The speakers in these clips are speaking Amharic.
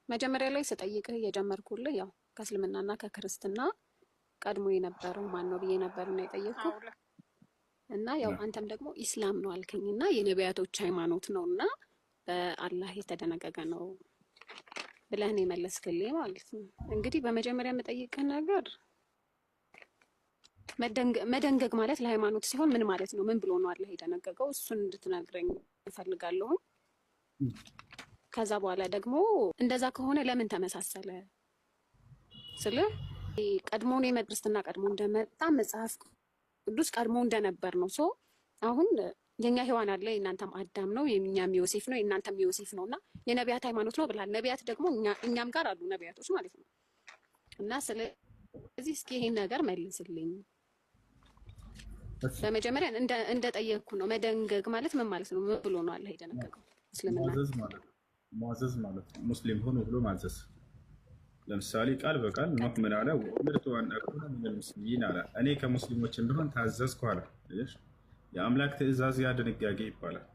መጀመሪያ ላይ ስጠይቅህ የጀመርኩልህ ያው ከእስልምናና ከክርስትና ቀድሞ የነበረው ማን ነው ብዬ ነበርና የጠየቅኩህ እና ያው አንተም ደግሞ ኢስላም ነው አልከኝና የነቢያቶች ሃይማኖት ነውና በአላህ የተደነገገ ነው ብለህ ነው የመለስክልኝ ማለት ነው። እንግዲህ በመጀመሪያ የምጠይቅህ ነገር መደንገግ ማለት ለሃይማኖት ሲሆን ምን ማለት ነው? ምን ብሎ ነው አላህ የደነገገው? እሱን እንድትነግረኝ እፈልጋለሁ። ከዛ በኋላ ደግሞ እንደዛ ከሆነ ለምን ተመሳሰለ ስለ ቀድሞ ነው የመድርስትና ቀድሞ እንደመጣ መጽሐፍ ቅዱስ ቀድሞ እንደነበር ነው። ሶ አሁን የኛ ሔዋን አለ የእናንተም አዳም ነው የኛም ዮሴፍ ነው የእናንተም ዮሴፍ ነውና የነቢያት ሃይማኖት ነው ብላል። ነቢያት ደግሞ እኛም ጋር አሉ ነቢያቶች ማለት ነው። እና ስለዚህ እስኪ ይሄን ነገር መልስልኝ። በመጀመሪያ እንደጠየቅኩ ነው መደንገግ ማለት ምን ማለት ነው? ምን ብሎ ነው አላህ የደነገገው? እስልምና ማዘዝ ማለት ነው ሙስሊም ሆኖ ብሎ ማዘዝ። ለምሳሌ ቃል በቃል ኖህ ምን አለ? ወእምርቱ አን አኩነ ሚነል ሙስሊሚን አለ። እኔ ከሙስሊሞች እንደሆን ታዘዝኩ አለ። የአምላክ ትእዛዝ ያ ድንጋጌ ይባላል።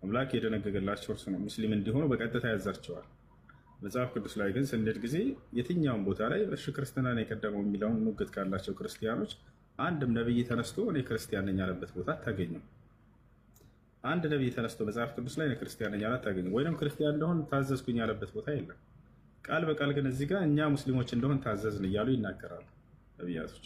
አምላክ የደነገገላቸው እርሱ ነው። ሙስሊም እንዲሆኑ በቀጥታ ያዛቸዋል። መጽሐፍ ቅዱስ ላይ ግን ስንሄድ ጊዜ የትኛውን ቦታ ላይ እሺ ክርስትና ነው የቀደመው የሚለውን ሙግት ካላቸው ክርስቲያኖች አንድም ነብይ ተነስቶ እኔ ክርስቲያን ነኝ ያለበት ቦታ አታገኙም። አንድ ነብይ ተነስቶ መጽሐፍ ቅዱስ ላይ ክርስቲያን ነኝ ያለ አታገኙም። ወይንም ክርስቲያን እንደሆን ታዘዝኩኝ ያለበት ቦታ የለም። ቃል በቃል ግን እዚህ ጋር እኛ ሙስሊሞች እንደሆን ታዘዝን እያሉ ይናገራሉ ነቢያቶች።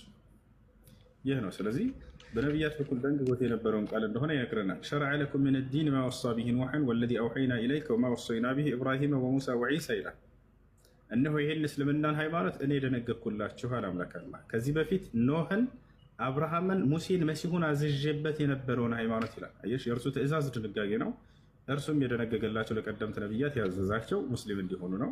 ይህ ነው። ስለዚህ በነቢያት በኩል ደንግጎት የነበረውን ቃል እንደሆነ ይነግረናል። ሸረዐ ለኩም ሚነ ዲን ማ ወሳ ቢሂ ኑሐን ወለዚ አውሐይና ኢለይከ ወማ ወሰይና ቢሂ ኢብራሂመ ወሙሳ ወዒሳ ይላል። እነሆ ይህን እስልምናን ሃይማኖት እኔ ደነገግኩላችሁ አለ አምላክ አላህ። ከዚህ በፊት ኖህን፣ አብርሃምን፣ ሙሴን፣ መሲሁን አዝዤበት የነበረውን ሃይማኖት ይላል። አየሽ፣ የእርሱ ትእዛዝ ድንጋጌ ነው። እርሱም የደነገገላቸው ለቀደምት ነቢያት ያዘዛቸው ሙስሊም እንዲሆኑ ነው።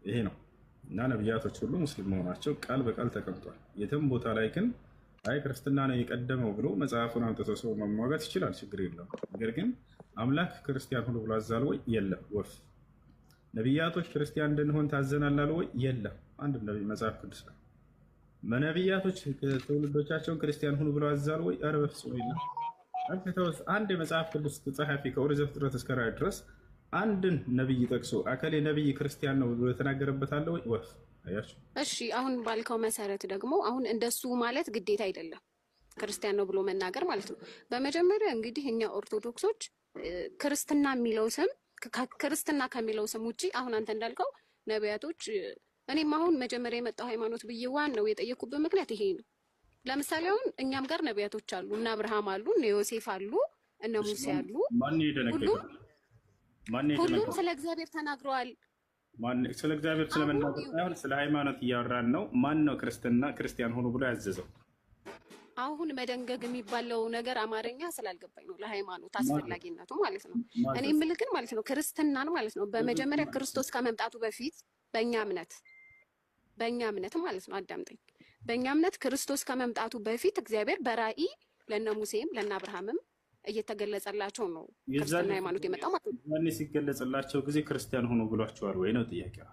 ይሄ ነው እና ነቢያቶች ሁሉ ሙስሊም መሆናቸው ቃል በቃል ተቀምጧል። የትም ቦታ ላይ ግን አይ ክርስትና ነው የቀደመው ብሎ መጽሐፉን አምጥቶ ሰው መሟገት ይችላል፣ ችግር የለውም። ነገር ግን አምላክ ክርስቲያን ሁሉ ብሎ አዛል ወይ? የለም። ወፍ ነቢያቶች ክርስቲያን እንድንሆን ታዘናል አሉ ወይ? የለም። አንድም ነቢይ መጽሐፍ ቅዱስ ላይ ነቢያቶች ትውልዶቻቸውን ክርስቲያን ሁኑ ብሎ አዛል ወይ? ኧረ በፍጹም የለም። አንድ የመጽሐፍ ቅዱስ ጸሐፊ ከኦሪት ዘፍጥረት እስከ ራዕይ ድረስ አንድን ነብይ ጠቅሶ አከሌ ነብይ ክርስቲያን ነው ብሎ የተናገረበት አለ ወይ? ወፍ አያችሁ። እሺ አሁን ባልከው መሰረት ደግሞ አሁን እንደሱ ማለት ግዴታ አይደለም ክርስቲያን ነው ብሎ መናገር ማለት ነው። በመጀመሪያ እንግዲህ እኛ ኦርቶዶክሶች ክርስትና የሚለው ስም ክርስትና ከሚለው ስም ውጪ አሁን አንተ እንዳልከው ነቢያቶች እኔም አሁን መጀመሪያ የመጣው ሃይማኖት ብዬ ዋናው የጠየኩበት ምክንያት ይሄ ነው። ለምሳሌ አሁን እኛም ጋር ነቢያቶች አሉ፣ እነ አብርሃም አሉ፣ እነ ዮሴፍ አሉ፣ እነ ሙሴ አሉ። ሁሉም ስለ እግዚአብሔር ተናግረዋል። ስለ እግዚአብሔር ስለመናገር ሳይሆን ስለ ሃይማኖት እያወራን ነው። ማን ነው ክርስቲያን ሆኖ ብሎ ያዘዘው? አሁን መደንገግ የሚባለው ነገር አማርኛ ስላልገባኝ ነው፣ ለሃይማኖት አስፈላጊነቱ ማለት ነው። እኔ የምልህ ግን ማለት ነው ክርስትናን ማለት ነው በመጀመሪያ ክርስቶስ ከመምጣቱ በፊት በእኛ እምነት ማለት ነው አዳምጠኝ። በእኛ እምነት ክርስቶስ ከመምጣቱ በፊት እግዚአብሔር በራእይ ለነ ሙሴም ለነ አብርሃምም እየተገለጸላቸው ነው ክርስትና ሃይማኖት የመጣው ማለት ነው። ያኔ ሲገለጽላቸው ጊዜ ክርስቲያን ሆኖ ብሏቸዋል ወይ ነው ጥያቄው።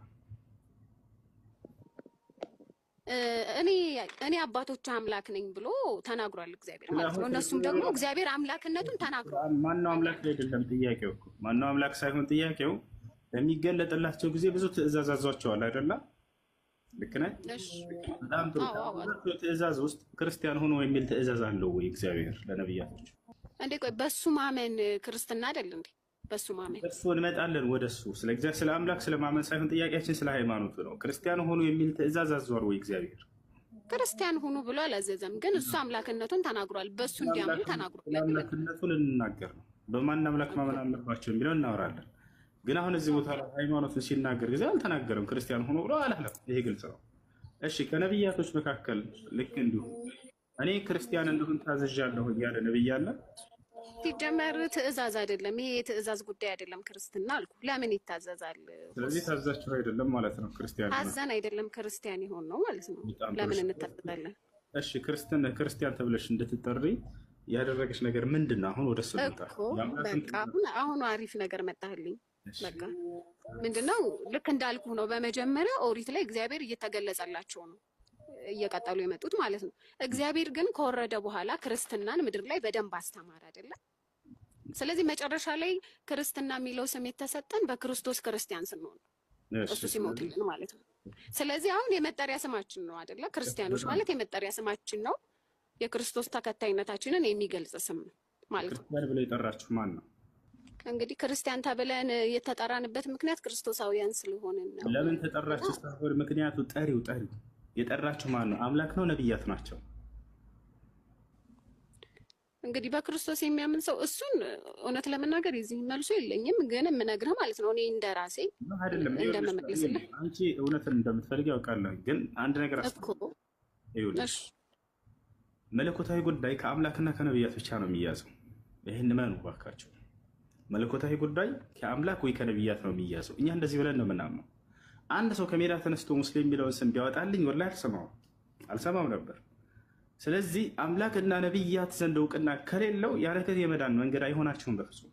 እኔ አባቶች አምላክ ነኝ ብሎ ተናግሯል እግዚአብሔር ማለት ነው። እነሱም ደግሞ እግዚአብሔር አምላክነቱን ተናግሯል። ማነው አምላክ አይደለም ጥያቄው እኮ። ማነው አምላክ ሳይሆን ጥያቄው በሚገለጥላቸው ጊዜ ብዙ ትእዛዝ አዟቸዋል አይደለ? ልክ ነህ። በጣም ጥሩ። ትእዛዝ ውስጥ ክርስቲያን ሆኖ የሚል ትእዛዝ አለው ወይ እግዚአብሔር ለነቢያቶች? እንዴ ቆይ በሱ ማመን ክርስትና አይደል እንዴ? በሱ ማመን እሱ እንመጣለን ወደሱ። ስለ እግዚአብሔር ስለ አምላክ ስለማመን ሳይሆን ጥያቄያችን ስለ ሃይማኖቱ ነው። ክርስቲያን ሆኖ የሚል ትእዛዝ አዟል ወይ እግዚአብሔር? ክርስቲያን ሆኖ ብሎ አላዘዘም፣ ግን እሱ አምላክነቱን ተናግሯል። በሱ እንዲያምኑ ተናግሯል። አምላክነቱን እንናገር ነው። በማን አምላክ ማመን አለባቸው የሚለው እናወራለን። ግን አሁን እዚህ ቦታ ላይ ሃይማኖትን ሲናገር ጊዜ አልተናገረም። ክርስቲያን ሆኖ ብሎ አላለም። ይሄ ግልጽ ነው። እሺ ከነቢያቶች መካከል ልክ እንዲሁ እኔ ክርስቲያን እንደሆን ታዘዣለሁ እያለ ነብይ አለ? ሲጀመር ትእዛዝ አይደለም ይሄ፣ የትእዛዝ ጉዳይ አይደለም ክርስትና አልኩ። ለምን ይታዘዛል? ስለዚህ ታዛችሁ አይደለም ማለት ነው። ክርስቲያን ታዘን አይደለም ክርስቲያን ይሆን ነው ማለት ነው። ለምን እንታዘዛለን? እሺ ክርስቲያን ተብለሽ እንድትጠሪ ያደረገች ነገር ምንድን ነው? አሁን ወደሱ በቃ አሁን አሪፍ ነገር መጣህልኝ። በቃ ምንድነው ልክ እንዳልኩ ነው። በመጀመሪያ ኦሪት ላይ እግዚአብሔር እየተገለጸላቸው ነው እየቀጠሉ የመጡት ማለት ነው። እግዚአብሔር ግን ከወረደ በኋላ ክርስትናን ምድር ላይ በደንብ አስተማር አይደለም? ስለዚህ መጨረሻ ላይ ክርስትና የሚለው ስም የተሰጠን በክርስቶስ ክርስቲያን ስንሆን እሱ ሲሞትልን ማለት ነው። ስለዚህ አሁን የመጠሪያ ስማችን ነው አይደለ? ክርስቲያኖች ማለት የመጠሪያ ስማችን ነው። የክርስቶስ ተከታይነታችንን የሚገልጽ ስም ነው ማለት ነው። ክርስቲያን ብሎ የጠራችሁ ማን ነው? እንግዲህ ክርስቲያን ተብለን የተጠራንበት ምክንያት ክርስቶሳውያን ስለሆንን ነው። ለምን ተጠራችሁ ሳይሆን ምክንያቱ ጠሪው የጠራችሁ ማን ነው? አምላክ ነው? ነብያት ናቸው? እንግዲህ በክርስቶስ የሚያምን ሰው እሱን እውነት ለመናገር የዚህ መልሶ የለኝም፣ ግን የምነግርህ ማለት ነው እኔ እንደራሴ እንደምመልስልህ። አንቺ እውነትን እንደምትፈልግ ያውቃለሁ፣ ግን አንድ ነገር መለኮታዊ ጉዳይ ከአምላክና ከነብያት ብቻ ነው የሚያዘው። ይህን መኑ ባካቸው። መለኮታዊ ጉዳይ ከአምላክ ወይ ከነብያት ነው የሚያዘው። እኛ እንደዚህ ብለን ነው የምናምነው። አንድ ሰው ከሜዳ ተነስቶ ሙስሊም የሚለውን ስም ቢያወጣልኝ ወላሂ አልሰማም ነበር። ስለዚህ አምላክና ነብያት ዘንድ እውቅና ከሌለው ያ ነገር የመዳን መንገድ አይሆናችሁም በፍጹም።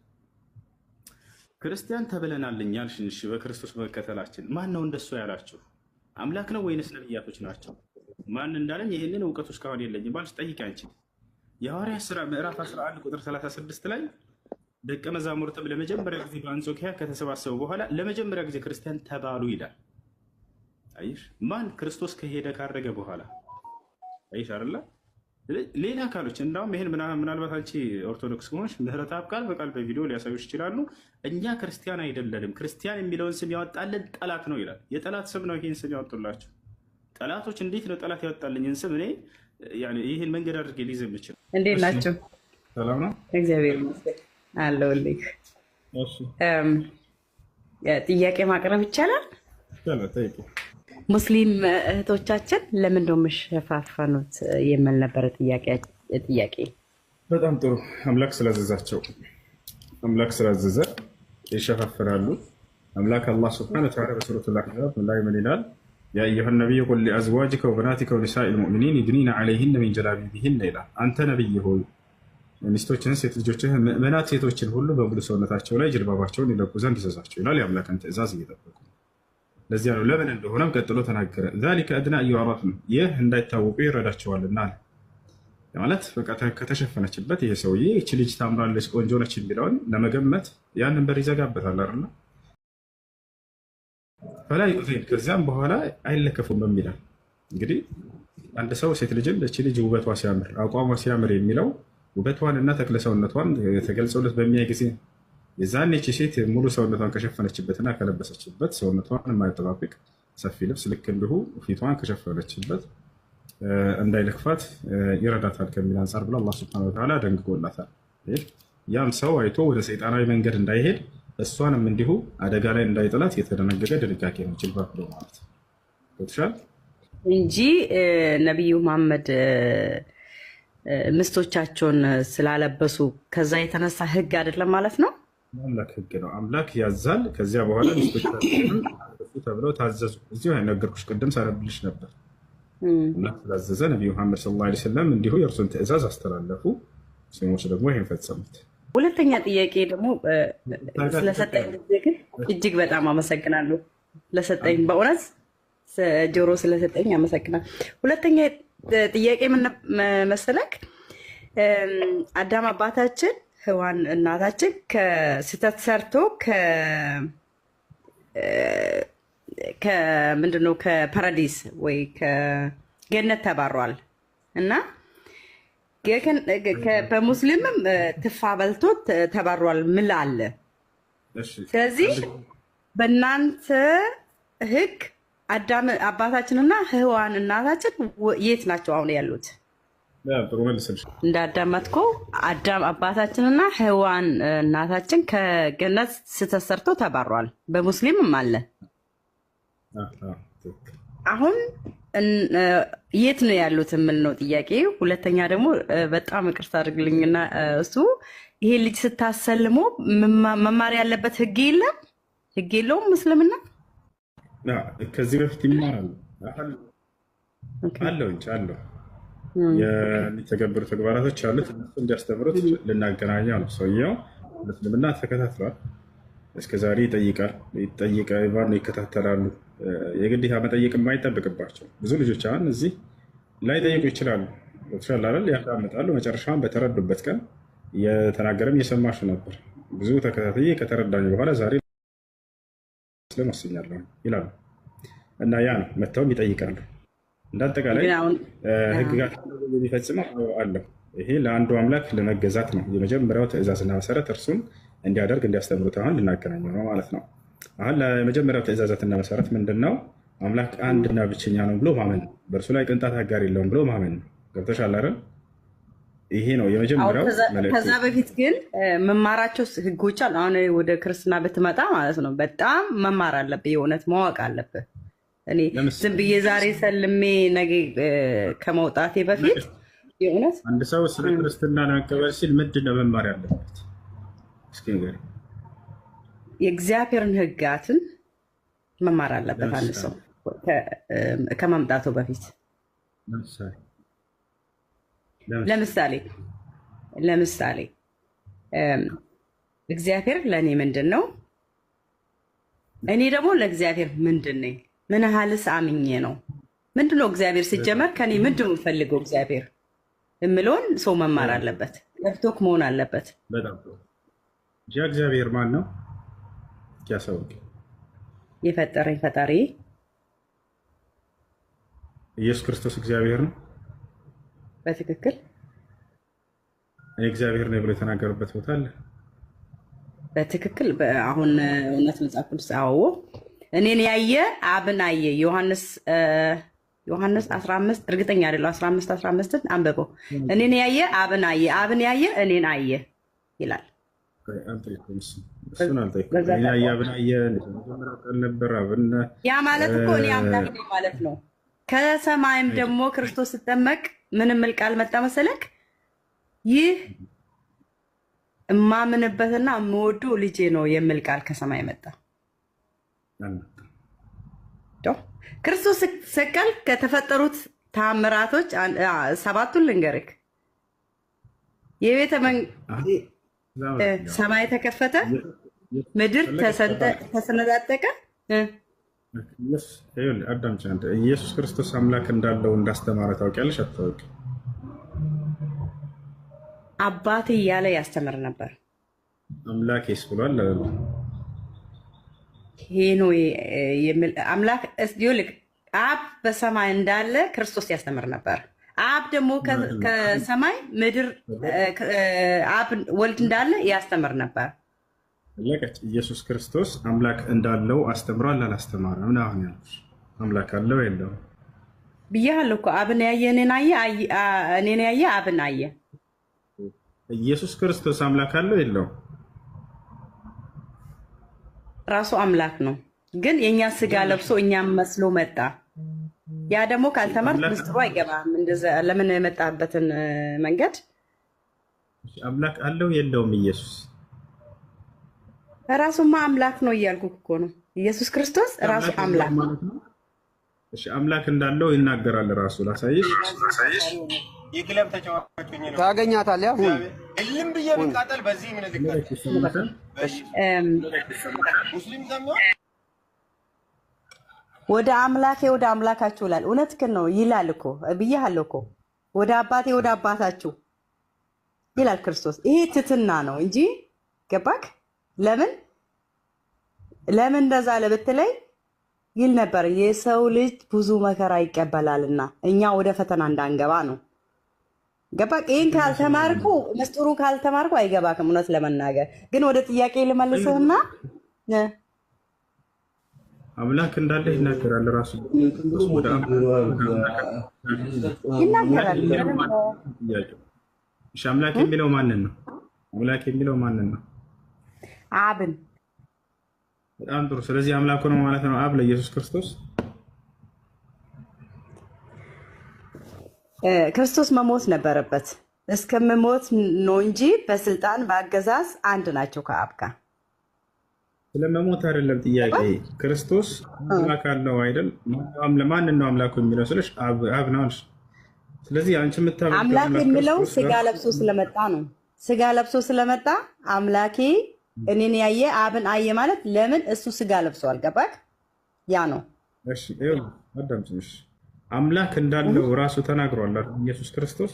ክርስቲያን ተብለናል እኛ አልሽን። እሺ በክርስቶስ መከተላችን ማን ነው እንደሱ ያላችሁ? አምላክ ነው ወይንስ ነብያቶች ናቸው? ማን እንዳለኝ ይህንን እውቀቱ እስካሁን የለኝም ባልሽ ጠይቂ አንቺ። የሐዋርያት ሥራ ምዕራፍ 11 ቁጥር 36 ላይ ደቀ መዛሙርትም ለመጀመሪያ ጊዜ በአንጾኪያ ከተሰባሰቡ በኋላ ለመጀመሪያ ጊዜ ክርስቲያን ተባሉ ይላል። አይሽ ማን ክርስቶስ ከሄደ ካረገ በኋላ አይሽ አይደለ? ሌላ አካሎች እንዳውም ይሄን ምናልባት አንቺ ኦርቶዶክስ ሆነሽ ምህረት አብ ቃል በቃል በቪዲዮ ሊያሳዩሽ ይችላሉ። እኛ ክርስቲያን አይደለንም፣ ክርስቲያን የሚለውን ስም ያወጣልን ጠላት ነው ይላል። የጠላት ስም ነው ይሄን ስም ያወጡላቸው ጠላቶች። እንዴት ነው ጠላት ያወጣልኝን ስም እኔ ይህን መንገድ አድርጌ ሊይዝ የምችል? እንዴት ናቸው? ሰላም ነው፣ እግዚአብሔር ይመስገን አለሁልህ። ጥያቄ ማቅረብ ይቻላል? ሙስሊም እህቶቻችን ለምን ነው የምሸፋፈኑት የሚል ነበረ ጥያቄ። በጣም ጥሩ። አምላክ ስላዘዛቸው አምላክ ስላዘዘ ይሸፋፈናሉ። አምላክ አላህ ሱብሓነሁ ወተዓላ በሱረቱል አሕዛብ ላይ ምን ይላል? ያ አዩሃ ነቢዩ ቁል ሊአዝዋጅከ ወበናቲከ ወኒሳኢል ሙእሚኒን ዩድኒነ ዐለይሂነ ሚን ጀላቢቢሂነ ይላል። አንተ ነቢይ ሆይ ሚስቶችህን፣ ሴት ልጆችህን፣ ምእመናት ሴቶችን ሁሉ በሙሉ ሰውነታቸው ላይ ጅልባባቸውን ይለቁ ዘንድ ይዘዛቸው ይላል። የአምላክን ትእዛዝ እየጠበቁ ለዚያ ነው። ለምን እንደሆነም ቀጥሎ ተናገረ። ዛሊከ አድና አዩዐረፍነ ይህ እንዳይታወቁ ይረዳቸዋልና አለ። ማለት በቃ ከተሸፈነችበት ይሄ ሰውዬ እቺ ልጅ ታምራለች፣ ቆንጆ ነች የሚለውን ለመገመት ያንን በር ይዘጋበታል አይደል? ፈላ ዩእዚን ከዚያም በኋላ አይለከፉም በሚላል። እንግዲህ አንድ ሰው ሴት ልጅን እቺ ልጅ ውበቷ ሲያምር፣ አቋሟ ሲያምር የሚለው ውበቷን እና ተክለሰውነቷን ተገልጸውለት በሚያይ ጊዜ የዛኔ እቺ ሴት ሙሉ ሰውነቷን ከሸፈነችበትና ከለበሰችበት ሰውነቷን የማይጠባበቅ ሰፊ ልብስ ልክ እንዲሁ ፊቷን ከሸፈነችበት እንዳይለክፋት ይረዳታል ከሚል አንጻር ብሎ አላህ ሱብሓነሁ ወተዓላ ደንግጎላታል። ያም ሰው አይቶ ወደ ሰይጣናዊ መንገድ እንዳይሄድ እሷንም እንዲሁ አደጋ ላይ እንዳይጥላት የተደነገገ ድንጋጌ ነው ጅልባብ ብሎ ማለት ነው እንጂ ነቢዩ መሐመድ ምስቶቻቸውን ስላለበሱ ከዛ የተነሳ ህግ አይደለም ማለት ነው። አምላክ ህግ ነው፣ አምላክ ያዛል። ከዚያ በኋላ ምስቶቻቸውን ተብለው ታዘዙ። እዚሁ ነገርኩሽ ቅድም ሳነብልሽ ነበር። አምላክ ስላዘዘ ነቢዩ መሐመድ ሰለላሁ ዐለይሂ ወሰለም እንዲሁ የእርሱን ትእዛዝ አስተላለፉ። ሙስሊሞች ደግሞ ይህን ፈጸሙት። ሁለተኛ ጥያቄ ደግሞ ስለሰጠኝ ግን እጅግ በጣም አመሰግናለሁ። ለሰጠኝ በእውነት ጆሮ ስለሰጠኝ አመሰግናለሁ። ሁለተኛ ጥያቄ ምን መሰለክ? አዳም አባታችን ሔዋን እናታችን ከስህተት ሰርቶ ምንድነው ከፓራዲስ ወይ ከገነት ተባሯል እና በሙስሊምም ትፋ በልቶ ተባሯል ምል አለ። ስለዚህ በእናንተ ህግ አዳም አባታችንና ሔዋን እናታችን የት ናቸው አሁን ያሉት? እንዳዳመጥከው አዳም አባታችንና ሔዋን እናታችን ከገነት ስህተት ሰርቶ ተባሯል። በሙስሊምም አለ። አሁን የት ነው ያሉት የምል ነው ጥያቄ። ሁለተኛ ደግሞ በጣም ይቅርታ አድርግልኝና እሱ ይሄ ልጅ ስታሰልሞ መማር ያለበት ህግ የለም? ህግ የለውም ምስልምና? ከዚህ በፊት ይማራሉ አለው እንጂ አለው የሚተገብሩ ተግባራቶች አሉት። እንዲያስተምሩት ልናገናኛ ነው። ሰውየው ምስልምና ተከታትሏል። እስከዛሬ ይጠይቃል፣ ይከታተላሉ። የግዴታ መጠየቅ የማይጠብቅባቸው ብዙ ልጆች አሁን እዚህ ላይ ጠይቁ ይችላሉ። ያዳምጣሉ። መጨረሻውን በተረዱበት ቀን እየተናገረም እየሰማሽ ነበር። ብዙ ተከታታይ ከተረዳኝ በኋላ ዛሬ ሙስሊም ወስኛለሁ ይላሉ። እና ያ ነው መጥተውም ይጠይቃሉ። እንዳጠቃላይ ህግጋት የሚፈጽመው አለው። ይሄ ለአንዱ አምላክ ለመገዛት ነው የመጀመሪያው ትእዛዝና መሰረት፣ እርሱን እንዲያደርግ እንዲያስተምሩት አሁን ልናገናኘው ነው ማለት ነው። አሁን ለመጀመሪያው ትእዛዛትና መሰረት ምንድን ነው? አምላክ አንድና ብቸኛ ነው ብሎ ማመን ነው። በእርሱ ላይ ቅንጣት አጋር የለውም ብሎ ማመን ነው። ገብቶሻል አይደል? ይሄ ነው የመጀመሪያው መልእክቱ። ከዛ በፊት ግን መማራቸው ህጎች አሉ። አሁን ወደ ክርስትና ብትመጣ ማለት ነው በጣም መማር አለብህ፣ የእውነት ማወቅ አለብህ። እኔ ዝም ብዬ ዛሬ ሰልሜ ነገ ከመውጣቴ በፊት የእውነት አንድ ሰው ስለ ክርስትና ለመቀበል ሲል ምንድን ነው መማር ያለበት? እስኪ ንገሪኝ። የእግዚአብሔርን ህጋትን መማር አለበት አንድ ሰው ከመምጣቱ በፊት። ለምሳሌ እግዚአብሔር ለእኔ ምንድን ነው? እኔ ደግሞ ለእግዚአብሔር ምንድን ነኝ? ምን ያህልስ አምኜ ነው? ምንድን ነው እግዚአብሔር ሲጀመር ከኔ ምንድን ነው የምፈልገው እግዚአብሔር የምለውን ሰው መማር አለበት። ለፍቶክ መሆን አለበት። በጣም እግዚአብሔር ማን ነው? ያሳውቅ። የፈጠረኝ ፈጣሪ ኢየሱስ ክርስቶስ እግዚአብሔር ነው። በትክክል እኔ እግዚአብሔር ነው ብሎ የተናገሩበት ቦታ አለ። በትክክል አሁን እውነት መጽሐፍ ቅዱስ አዎ፣ እኔን ያየ አብን አየ። ዮሐንስ 15 እርግጠኛ አይደለሁ 15 አንብበው። እኔን ያየ አብን አየ፣ አብን ያየ እኔን አየ ይላል። ያ ማለት እኮ እኔ አምላክ ነኝ ማለት ነው። ከሰማይም ደግሞ ክርስቶስ ሲጠመቅ ምን የሚል ቃል መጣ መሰለክ? ይህ እማምንበትና የምወደው ልጄ ነው የሚል ቃል ከሰማይ መጣ። ክርስቶስ ሲሰቀል ከተፈጠሩት ታምራቶች ሰባቱን ልንገርክ። ሰማይ ተከፈተ፣ ምድር ተሰነጣጠቀ። ኢየሱስ ክርስቶስ አምላክ እንዳለው እንዳስተማረ ታውቂያለሽ አታውቂ? አባቴ እያለ ያስተምር ነበር። አምላኬስ ብሏል አለ። ሄኖ አምላክ ይልቅ አብ በሰማይ እንዳለ ክርስቶስ ያስተምር ነበር። አብ ደግሞ ከሰማይ ምድር አብ ወልድ እንዳለ ያስተምር ነበር። ኢየሱስ ክርስቶስ አምላክ እንዳለው አስተምሯል አላስተማረም? ምን አሁን ያልኩሽ አምላክ አለው የለውም ብያለሁ እኮ። አብን ያየ እኔን ያየ አብን አየ። ኢየሱስ ክርስቶስ አምላክ አለው የለውም? ራሱ አምላክ ነው፣ ግን የእኛ ስጋ ለብሶ እኛም መስሎ መጣ። ያ ደግሞ ካልተማርክ ምስጢሩ አይገባም። ለምን የመጣበትን መንገድ አምላክ አለው የለውም? ኢየሱስ ራሱማ አምላክ ነው እያልኩ እኮ ነው። ኢየሱስ ክርስቶስ ራሱ አምላክ ነው። እሺ አምላክ እንዳለው ይናገራል ራሱ። ላሳይሽ። የክለብ ተጫዋቾች ነው ታገኛታለህ። አሁን እልም ብዬ ብቃጠል በዚህ ምን ልካል? ሙስሊም ዘመን ወደ አምላካችሁ ይላል። እውነትህን ነው ይላል እኮ ብያለሁ እኮ ወደ አባቴ ወደ አባታችሁ ይላል ክርስቶስ። ይሄ ትትና ነው እንጂ ገባክ? ለምን እንደዛ ለብትለይ ይል ነበር። የሰው ልጅ ብዙ መከራ ይቀበላልና እኛ ወደ ፈተና እንዳንገባ ነው። ገባክ? ይህን ካልተማርኩ ምስጢሩ ካልተማርኩ አይገባክም። እውነት ለመናገር ግን ወደ ጥያቄ ልመልስህና አምላክ እንዳለ ይናገራል ራሱ ይናገራል። እሺ አምላክ የሚለው ማንን ነው? አምላክ የሚለው ማንን ነው? አብን። በጣም ጥሩ። ስለዚህ አምላክ ነው ማለት ነው አብ ለኢየሱስ ክርስቶስ። ክርስቶስ መሞት ነበረበት። እስከምሞት ነው እንጂ በስልጣን በአገዛዝ አንድ ናቸው ከአብ ጋር። ስለመሞት አይደለም ጥያቄ። ክርስቶስ አምላክ አለው አይደል? ማንን ነው አምላኩ የሚለው ስለሽ አብ ነው። ስለዚህ አንቺ የምታመልከው አምላክ የሚለው ስጋ ለብሶ ስለመጣ ነው። ስጋ ለብሶ ስለመጣ አምላኬ እኔን ያየ አብን አየ ማለት ለምን? እሱ ስጋ ለብሷል። ገባክ? ያ ነው። እሺ አዳምጪኝ። አምላክ እንዳለው ራሱ ተናግሯል ኢየሱስ ክርስቶስ።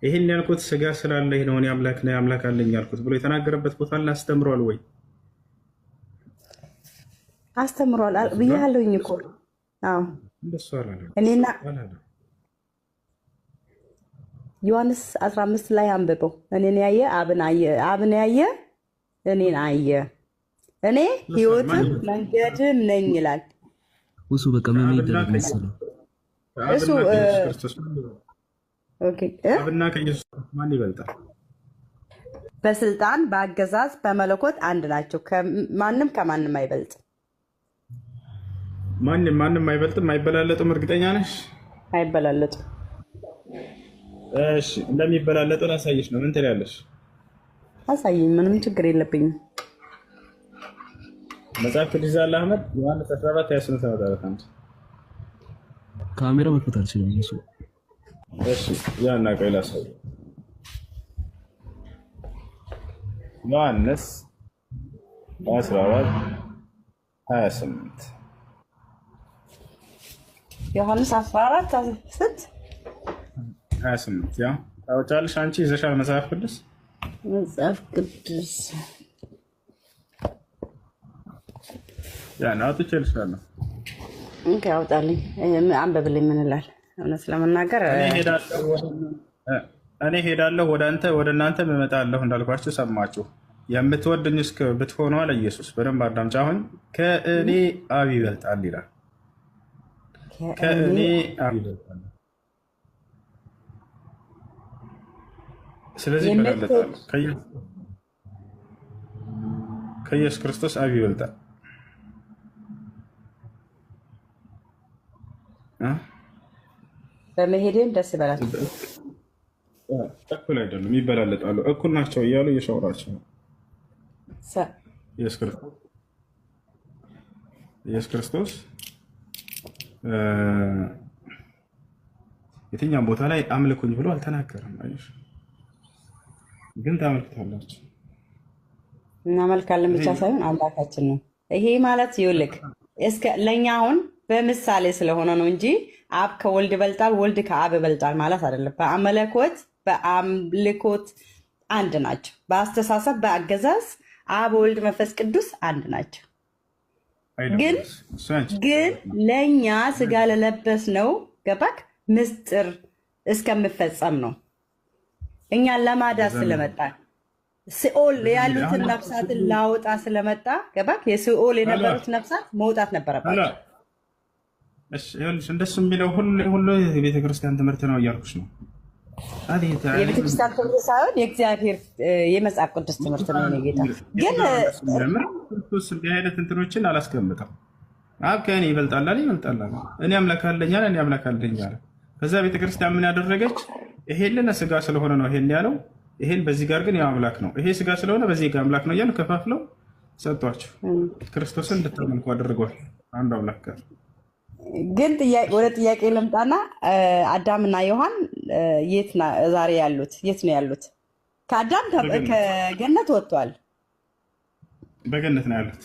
ይህን ያልኩት ስጋ ስላለኝ ነው እኔ አምላክ ነኝ አምላክ አለኝ ያልኩት ብሎ የተናገረበት ቦታ ላይ አስተምሯል ወይ? አስተምሯል ብያለሁኝ እኮ። አዎ እንደሱ አላለም። እኔና ዮሐንስ 15 ላይ አንብበው። እኔን ያየ አብን አየ፣ አብን ያየ እኔን አየ፣ እኔ ሕይወትም መንገድም ነኝ ይላል። እሱ በቃ ምን ይደረግ መሰለህ እሱ ኦኬ አብና ከኢየሱስ ማን ይበልጣል? በስልጣን በአገዛዝ በመለኮት አንድ ናቸው። ማንም ከማንም አይበልጥ። ማንም አይበልጥም። አይበላለጡም። እርግጠኛ ነሽ? አይበላለጡም። እሺ እንደሚበላለጡ ላሳይሽ ነው። ምን ትላለሽ? አሳይኝ። ምንም ችግር የለብኝም። መጽሐፍ ቅዱስ ይዛል አህመድ ዮሐንስ 14 28 ተመጣጣ አንተ ካሜራ መክፈት አልችልም እሱ። እሺ ያና ቆይ ላሳይ። ዮሐንስ 14 28 ዮሐንስ 14 28 ያ ታውጫለሽ አንቺ ይዘሻል መጽሐፍ ቅዱስ? መጽሐፍ ቅዱስ ያ ነው አውጥቼልሻለሁ። ኦኬ አውጣልኝ፣ አንብብልኝ። ምን ይላል? እውነት ለመናገር እኔ ሄዳለሁ ወደ አንተ ወደ እናንተ እመጣለሁ እንዳልኳችሁ ሰማችሁ። የምትወድኝ እስከ ብትሆኑ አለ ኢየሱስ። በደንብ አዳምጪ። አሁን ከእኔ አብ ይበልጣል ይላል። ከእኔ አብ ይበልጣል። ስለዚህ ይበላለጣል። ከኢየሱስ ክርስቶስ አብ ይበልጣል። በመሄድም ደስ ይበላል። እኩል አይደሉም፣ ይበላለጣሉ። እኩል ናቸው እያሉ እየሸወራቸው ነው። ኢየሱስ ክርስቶስ የትኛውም ቦታ ላይ አምልኩኝ ብሎ አልተናገረም። ግን ታመልክታላችሁ። እናመልካለን ብቻ ሳይሆን አምላካችን ነው። ይሄ ማለት ይውልክ እስከ ለእኛ አሁን በምሳሌ ስለሆነ ነው እንጂ አብ ከወልድ ይበልጣል፣ ወልድ ከአብ ይበልጣል ማለት አይደለም። በአመለኮት በአምልኮት አንድ ናቸው። በአስተሳሰብ በአገዛዝ አብ፣ ወልድ፣ መንፈስ ቅዱስ አንድ ናቸው። ግን ለእኛ ስጋ ለለበስ ነው ገባክ? ምስጢር እስከምፈጸም ነው። እኛን ለማዳን ስለመጣ ሲኦል ያሉትን ነፍሳትን ላወጣ ስለመጣ ገባክ? የሲኦል የነበሩት ነፍሳት መውጣት ነበረባቸው። እንደሱ የሚለው ሁሉ የቤተክርስቲያን ትምህርት ነው እያልኩሽ ነው። የቤተክርስቲያን ትምህርት ሳይሆን የእግዚአብሔር የመጽሐፍ ቅዱስ ትምህርት ነው። ጌታ ግን ክርስቶስ እንዲህ አይነት እንትኖችን አላስቀምጠም። አብ ከእኔ ይበልጣል ይበልጣል። እኔ አምላክ አለኝ አለ፣ እኔ አምላክ አለኝ አለ። ከዛ ቤተክርስቲያን ምን ያደረገች? ይሄን ስጋ ስለሆነ ነው ይሄን ያለው፣ ይሄን በዚህ ጋር ግን ያው አምላክ ነው፣ ይሄ ስጋ ስለሆነ በዚህ ጋር አምላክ ነው እያሉ ከፋፍለው ሰጧቸው። ክርስቶስን እንድታመልኩ አድርገዋል አንዱ አምላክ ጋር። ግን ወደ ጥያቄ ልምጣና አዳምና ዮሐን የት ዛሬ ያሉት? የት ነው ያሉት? ከአዳም ከገነት ወጥቷል። በገነት ነው ያሉት።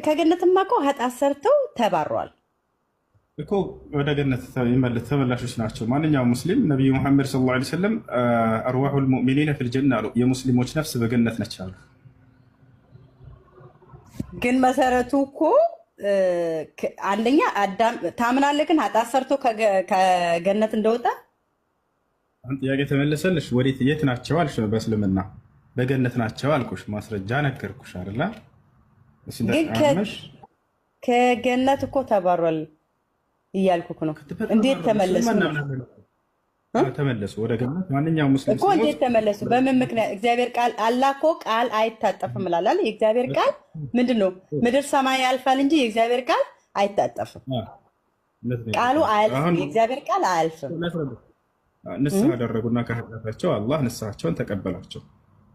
ከገነትማ እኮ ኃጢአት ሰርተው ተባረዋል እኮ ወደ ገነት ተመላሾች ናቸው። ማንኛውም ሙስሊም ነቢዩ ሙሐመድ ሰለላሁ ዐለይሂ ወሰለም አርዋሑል ሙእሚኒነ ፊል ጀና አሉ። የሙስሊሞች ነፍስ በገነት ነች አሉ። ግን መሰረቱ እኮ አንደኛ አዳም ታምናለህ? ግን ኃጢአት ሰርቶ ከገነት እንደወጣ አሁን ጥያቄ ተመለሰልሽ። ወዴት የት ናቸው አልሽ? በእስልምና በገነት ናቸው አልኩሽ። ማስረጃ ነገርኩሽ አይደለ? ከገነት እኮ ተባሯል እያልኩህ ነው። እንዴት ተመለሱ? ተመለሱ ወደ ገነት። ማንኛውም ሙስሊም እኮ እንዴት ተመለሱ? በምን ምክንያት? እግዚአብሔር ቃል አላህ እኮ ቃል አይታጠፍም እላል። የእግዚአብሔር ቃል ምንድን ነው? ምድር ሰማይ ያልፋል እንጂ የእግዚአብሔር ቃል አይታጠፍም። ቃሉ አያልፍም። የእግዚአብሔር ቃል አያልፍም። ንስሐ አደረጉና ከኃጢአታቸው አላህ ንስሐቸውን ተቀበላቸው፣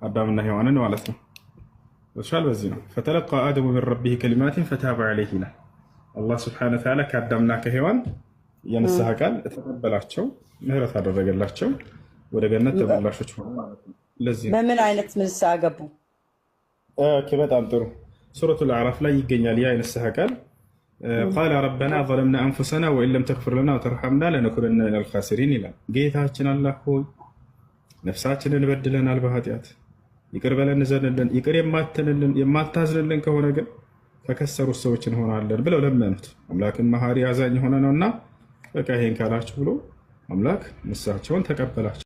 አዳምና ሔዋንን ማለት ነው። ወሻል በዚህ ነው ፈተለቃ አደሙ ሚን ረቢሂ ከሊማቲን ፈታበ ዐለይሂ ይላል። አላህ ስብሐነ ወተዓላ ከአዳምና ከሔዋን የንስሐ ቃል ተቀበላቸው፣ ምህረት አደረገላቸው፣ ወደ ገነት ተመላሾች ሆኑ ማለት ነው። ለዚህ በምን አይነት ንስሐ ገቡ? በጣም ጥሩ ሱረቱል አዕራፍ ላይ ይገኛል ያ የንስሐ ቃል። ቃለ ረበና ዘለምና አንፉሰና ወኢን ለም ተግፊር ለና ወተርሐምና ለነኩነነ ሚነል ኻሲሪን ይላል። ጌታችን አላህ ሆይ ነፍሳችንን በድለናል በኃጢአት ይቅር በለን ዘንልን። ይቅር የማታዝንልን ከሆነ ግን ከከሰሩት ሰዎች እንሆናለን ብለው ለመኑት። አምላክን መሐሪ አዛኝ የሆነ ነውና በቃ ይሄን ካላችሁ ብሎ አምላክ ንስሐቸውን ተቀበላቸው።